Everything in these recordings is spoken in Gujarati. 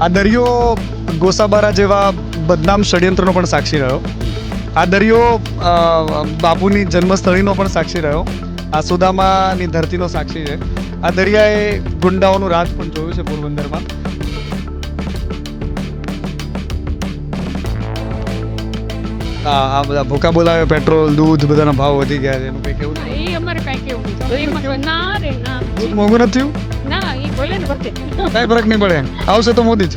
આ દરિયો ગોસાબારા જેવા બદનામ ષડયંત્રનો પણ સાક્ષી રહ્યો. આ દરિયો બાપુની જન્મસ્થળીનો પણ સાક્ષી રહ્યો. આ સુદામાની ધરતીનો સાક્ષી છે. આ દરિયાએ ગુંડાઓનું રાજ પણ જોયું છે પોરબંદરમાં. આ બધા ભૂકા બોલાવે, પેટ્રોલ, દૂધ બધાના ભાવ વધી ગયા છે. એનું કંઈ કેવું છે? એ અમારે કઈ કેવું ના રે ના દૂધ મોંઘું નથી થયું? ના એ બોલે ને વખતે કાંઈ ફરક નહીં પડે. આવશે તો મોદી જ.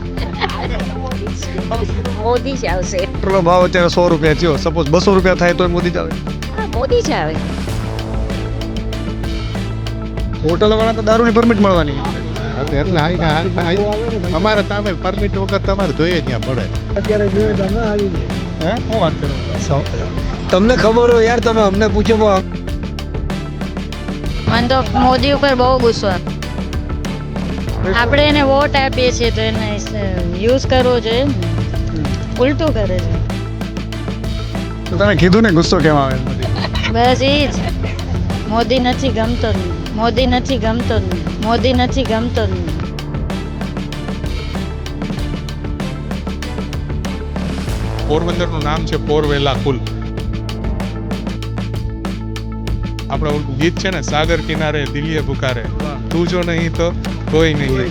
મોદી જ આવશે. પેટ્રોલનો ભાવ અત્યારે 100 રૂપિયા થયો. સપોઝ 200 રૂપિયા થાય તો મોદી જ આવે. હા, મોદી જ આવે. હોટલવાળા તો દારૂની પરમિટ મળવાની. એટલે અમારે તમે પરમિટ વગર તમારે જોઈએ ત્યાં પડે. હે શું વાત કરો? તમને ખબર હોય યાર, તમે અમને પૂછો. મને તો મોદી ઉપર બહુ ગુસ્સો આવે. આપણે એને વોટ આપીએ છીએ તો એને યુઝ કરવો જોઈએ ને. ઉલટું કરે છે. તો તમે કીધું ને ગુસ્સો કેમ આવે મોદી? બસ એ જ. મોદી નથી ગમતો જ નહીં. મોદી નથી ગમતો જ નહીં. મોદી નથી ગમતો જ નહીં. પોરબંદરનું નામ છે પોરવેલા કુલ. આપણે ગીત છે ને, સાગર કિનારે દિલીએ પુકારે, તું જો નહીં તો કોઈ નહીં.